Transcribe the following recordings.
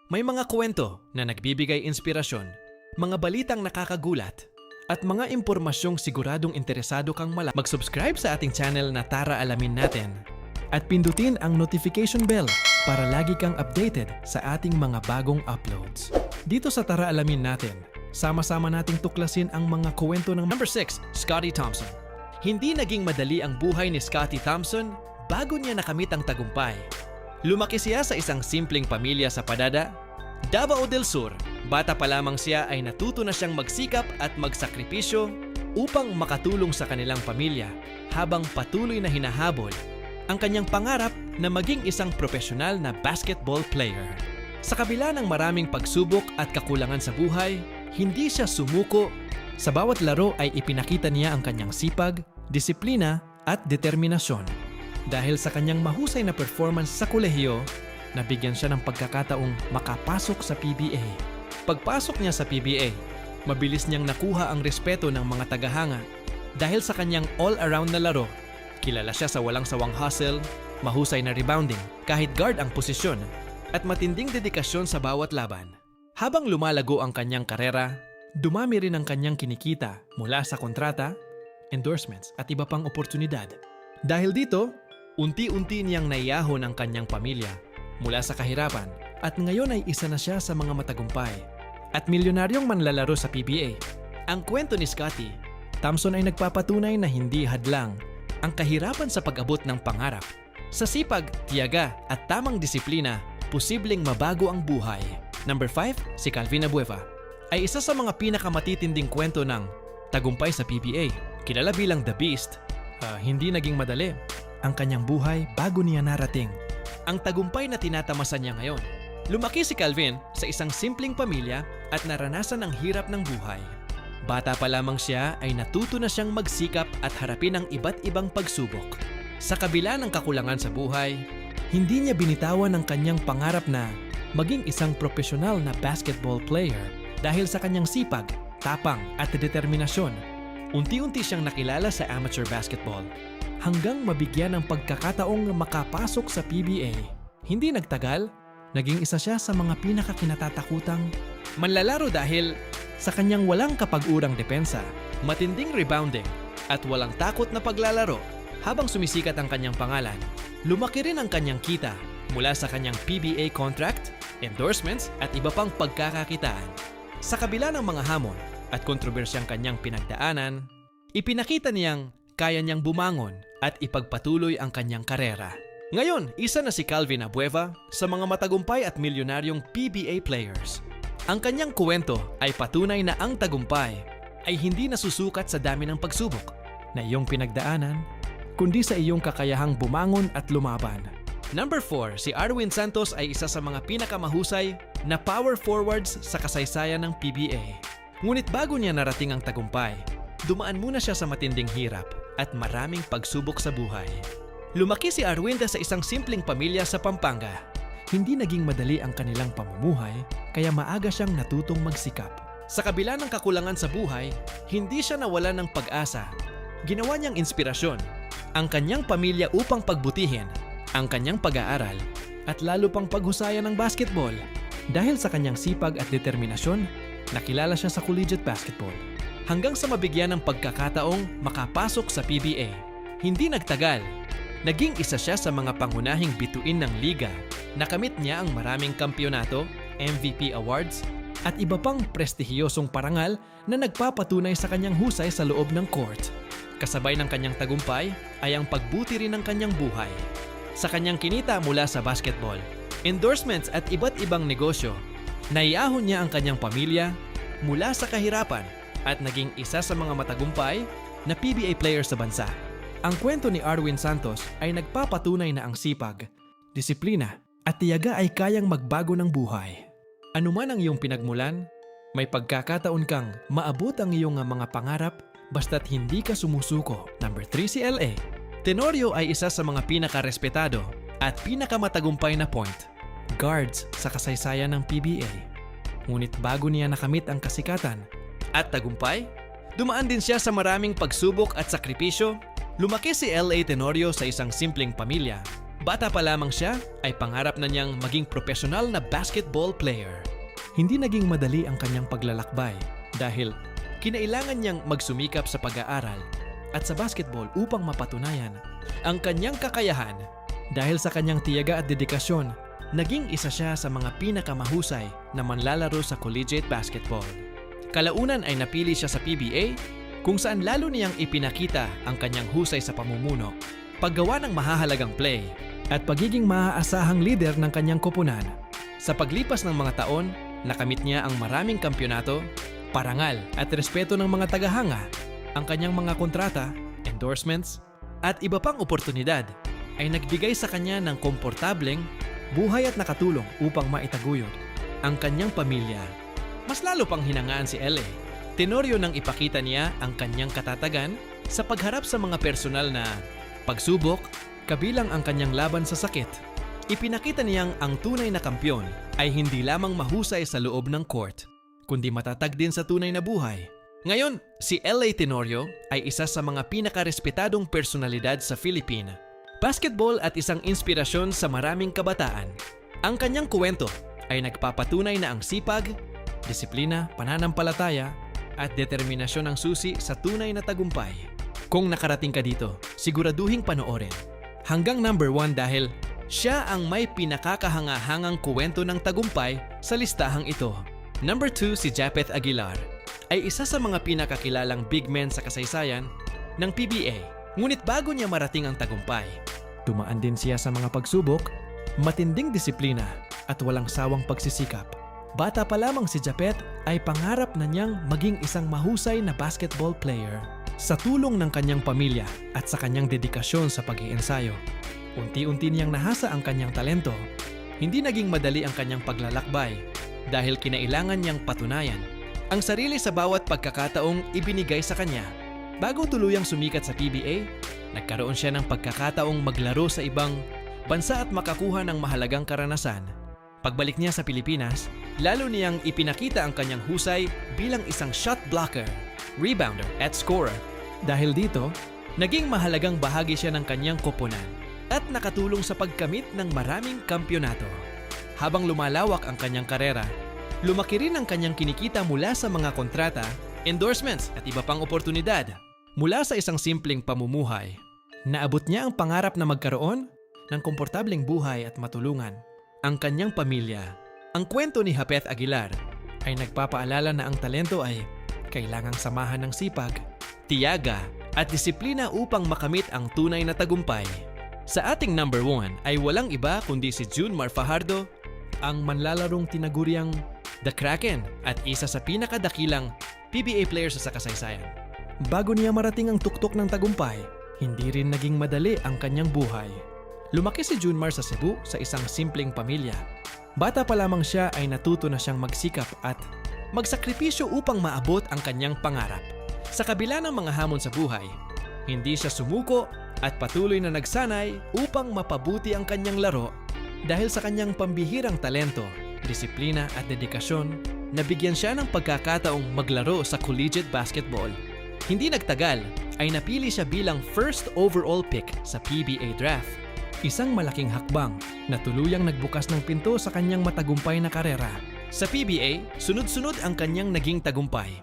May mga kwento na nagbibigay inspirasyon, mga balitang nakakagulat, at mga impormasyong siguradong interesado kang mag-subscribe sa ating channel na Tara Alamin Natin at pindutin ang notification bell para lagi kang updated sa ating mga bagong uploads. Dito sa Tara Alamin Natin, sama-sama nating tuklasin ang mga kwento ng Number 6, Scotty Thompson. Hindi naging madali ang buhay ni Scotty Thompson bago niya nakamit ang tagumpay. Lumaki siya sa isang simpleng pamilya sa Padada, Davao del Sur. Bata pa lamang siya ay natuto na siyang magsikap at magsakripisyo upang makatulong sa kanilang pamilya habang patuloy na hinahabol ang kanyang pangarap na maging isang profesional na basketball player. Sa kabila ng maraming pagsubok at kakulangan sa buhay, hindi siya sumuko. Sa bawat laro ay ipinakita niya ang kanyang sipag, disiplina at determinasyon. Dahil sa kanyang mahusay na performance sa kolehiyo, nabigyan siya ng pagkakataong makapasok sa PBA. Pagpasok niya sa PBA, mabilis niyang nakuha ang respeto ng mga tagahanga dahil sa kanyang all-around na laro. Kilala siya sa walang sawang hustle, mahusay na rebounding kahit guard ang posisyon, at matinding dedikasyon sa bawat laban. Habang lumalago ang kanyang karera, dumami rin ang kanyang kinikita mula sa kontrata, endorsements at iba pang oportunidad. Dahil dito, unti-unti niyang naiyahon ang kanyang pamilya mula sa kahirapan at ngayon ay isa na siya sa mga matagumpay at milyonaryong manlalaro sa PBA. Ang kwento ni Scotty Thompson ay nagpapatunay na hindi hadlang ang kahirapan sa pag-abot ng pangarap. Sa sipag, tiyaga at tamang disiplina, posibleng mabago ang buhay. Number 5, si Calvin Abueva ay isa sa mga pinakamatitinding kwento ng tagumpay sa PBA. Kilala bilang The Beast, hindi naging madali ang kanyang buhay bago niya narating ang tagumpay na tinatamasan niya ngayon. Lumaki si Calvin sa isang simpleng pamilya at naranasan ang hirap ng buhay. Bata pa lamang siya ay natuto na siyang magsikap at harapin ang iba't ibang pagsubok. Sa kabila ng kakulangan sa buhay, hindi niya binitawan ang kanyang pangarap na maging isang profesional na basketball player dahil sa kanyang sipag, tapang at determinasyon. Unti-unti siyang nakilala sa amateur basketball hanggang mabigyan ng pagkakataong makapasok sa PBA. Hindi nagtagal, naging isa siya sa mga pinakakinatatakutang manlalaro dahil sa kanyang walang kapag-urang depensa, matinding rebounding at walang takot na paglalaro. Habang sumisikat ang kanyang pangalan, lumaki rin ang kanyang kita mula sa kanyang PBA contract, endorsements at iba pang pagkakakitaan. Sa kabila ng mga hamon at kontrobersyang kanyang pinagdaanan, ipinakita niyang kaya niyang bumangon at ipagpatuloy ang kanyang karera. Ngayon, isa na si Calvin Abueva sa mga matagumpay at milyonaryong PBA players. Ang kanyang kwento ay patunay na ang tagumpay ay hindi nasusukat sa dami ng pagsubok na iyong pinagdaanan, kundi sa iyong kakayahang bumangon at lumaban. Number 4, si Arwin Santos ay isa sa mga pinakamahusay na power forwards sa kasaysayan ng PBA. Ngunit bago niya narating ang tagumpay, dumaan muna siya sa matinding hirap at maraming pagsubok sa buhay. Lumaki si Arwin sa isang simpleng pamilya sa Pampanga. Hindi naging madali ang kanilang pamumuhay, kaya maaga siyang natutong magsikap. Sa kabila ng kakulangan sa buhay, hindi siya nawalan ng pag-asa. Ginawa niyang inspirasyon ang kanyang pamilya upang pagbutihin ang kanyang pag-aaral at lalo pang paghusayan ng basketball. Dahil sa kanyang sipag at determinasyon, nakilala siya sa collegiate basketball hanggang sa mabigyan ng pagkakataong makapasok sa PBA. Hindi nagtagal, naging isa siya sa mga pangunahing bituin ng liga. Nakamit niya ang maraming kampyonato, MVP awards, at iba pang prestihiyosong parangal na nagpapatunay sa kanyang husay sa loob ng court. Kasabay ng kanyang tagumpay ay ang pagbuti rin ng kanyang buhay. Sa kanyang kinita mula sa basketball, endorsements at iba't ibang negosyo, naiyahon niya ang kanyang pamilya mula sa kahirapan at naging isa sa mga matagumpay na PBA player sa bansa. Ang kwento ni Arwin Santos ay nagpapatunay na ang sipag, disiplina at tiyaga ay kayang magbago ng buhay. Ano man ang iyong pinagmulan, may pagkakataon kang maabot ang iyong mga pangarap basta't hindi ka sumusuko. Number 3, si LA. Tenorio ay isa sa mga pinakarespetado at pinakamatagumpay na point guards sa kasaysayan ng PBA. Ngunit bago niya nakamit ang kasikatan at tagumpay, dumaan din siya sa maraming pagsubok at sakripisyo. Lumaki si LA Tenorio sa isang simpleng pamilya Bata pa lamang siya ay pangarap na niyang maging profesional na basketball player. Hindi naging madali ang kanyang paglalakbay dahil kinailangan niyang magsumikap sa pag-aaral at sa basketball upang mapatunayan ang kanyang kakayahan. Dahil sa kanyang tiyaga at dedikasyon, naging isa siya sa mga pinakamahusay na manlalaro sa collegiate basketball. Kalaunan ay napili siya sa PBA kung saan lalo niyang ipinakita ang kanyang husay sa pamumuno, paggawa ng mahahalagang play, at pagiging maaasahang leader ng kanyang koponan. Sa paglipas ng mga taon, nakamit niya ang maraming kampyonato, parangal at respeto ng mga tagahanga. Ang kanyang mga kontrata, endorsements, at iba pang oportunidad ay nagbigay sa kanya ng komportableng buhay at nakatulong upang maitaguyod ang kanyang pamilya. Mas lalo pang hinangaan si LA. Tenorio nang ipakita niya ang kanyang katatagan sa pagharap sa mga personal na pagsubok, kabilang ang kanyang laban sa sakit. Ipinakita niyang ang tunay na kampyon ay hindi lamang mahusay sa loob ng court, kundi matatag din sa tunay na buhay. Ngayon, si LA Tenorio ay isa sa mga pinakarespetadong personalidad sa Philippines. Basketball at isang inspirasyon sa maraming kabataan. Ang kanyang kwento ay nagpapatunay na ang sipag, disiplina, pananampalataya, at determinasyon ng susi sa tunay na tagumpay. Kung nakarating ka dito, siguraduhing panoorin. Hanggang number 1 dahil siya ang may pinakakahangahangang kwento ng tagumpay sa listahang ito. Number 2 si Japeth Aguilar ay isa sa mga pinakakilalang big men sa kasaysayan ng PBA. Ngunit bago niya marating ang tagumpay, dumaan din siya sa mga pagsubok, matinding disiplina at walang sawang pagsisikap. Bata pa lamang si Japeth ay pangarap na niyang maging isang mahusay na basketball player. Sa tulong ng kanyang pamilya at sa kanyang dedikasyon sa pag-iensayo, unti-unti niyang nahasa ang kanyang talento. Hindi naging madali ang kanyang paglalakbay dahil kinailangan niyang patunayan ang sarili sa bawat pagkakataong ibinigay sa kanya. Bago tuluyang sumikat sa PBA, nagkaroon siya ng pagkakataong maglaro sa ibang bansa at makakuha ng mahalagang karanasan. Pagbalik niya sa Pilipinas, lalo niyang ipinakita ang kanyang husay bilang isang shot blocker, rebounder at scorer. Dahil dito, naging mahalagang bahagi siya ng kanyang koponan at nakatulong sa pagkamit ng maraming kampyonato. Habang lumalawak ang kanyang karera, lumaki rin ang kanyang kinikita mula sa mga kontrata, endorsements at iba pang oportunidad. Mula sa isang simpleng pamumuhay, naabot niya ang pangarap na magkaroon ng komportableng buhay at matulungan ang kanyang pamilya. Ang kwento ni Japeth Aguilar ay nagpapaalala na ang talento ay kailangang samahan ng sipag, tiyaga at disiplina upang makamit ang tunay na tagumpay. Sa ating number 1 ay walang iba kundi si Junmar Fajardo, ang manlalarong tinaguriang The Kraken at isa sa pinakadakilang PBA players sa kasaysayan. Bago niya marating ang tuktok ng tagumpay, hindi rin naging madali ang kanyang buhay. Lumaki si Junmar sa Cebu sa isang simpleng pamilya. Bata pa lamang siya ay natuto na siyang magsikap at magsakripisyo upang maabot ang kanyang pangarap. Sa kabila ng mga hamon sa buhay, hindi siya sumuko at patuloy na nagsanay upang mapabuti ang kanyang laro. Dahil sa kanyang pambihirang talento, disiplina at dedikasyon, nabigyan siya ng pagkakataong maglaro sa collegiate basketball. Hindi nagtagal ay napili siya bilang first overall pick sa PBA draft. Isang malaking hakbang na tuluyang nagbukas ng pinto sa kanyang matagumpay na karera. Sa PBA, sunod-sunod ang kanyang naging tagumpay.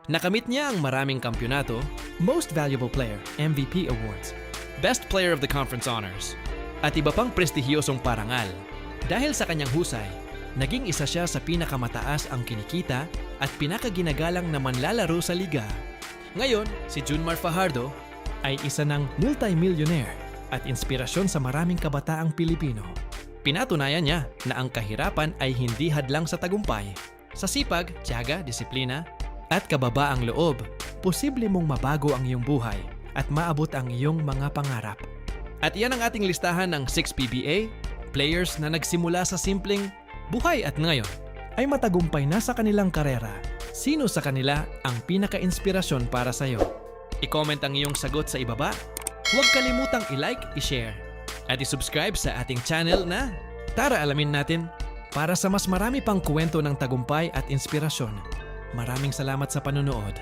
Nakamit niya ang maraming kampyonato, Most Valuable Player, MVP Awards, Best Player of the Conference Honors, at iba pang prestihiyosong parangal. Dahil sa kanyang husay, naging isa siya sa pinakamataas ang kinikita at pinakaginagalang na manlalaro sa liga. Ngayon, si Junmar Fajardo ay isa ng multi-millionaire at inspirasyon sa maraming kabataang Pilipino. Pinatunayan niya na ang kahirapan ay hindi hadlang sa tagumpay. Sa sipag, tiyaga, disiplina, at kababaang loob, posible mong mabago ang iyong buhay at maabot ang iyong mga pangarap. At iyan ang ating listahan ng 6 PBA players na nagsimula sa simpleng buhay at ngayon ay matagumpay na sa kanilang karera. Sino sa kanila ang pinaka-inspirasyon para sa iyo? I-comment ang iyong sagot sa ibaba. Huwag kalimutang i-like, i-share, at i-subscribe sa ating channel na Tara Alamin Natin para sa mas marami pang kwento ng tagumpay at inspirasyon. Maraming salamat sa panonood.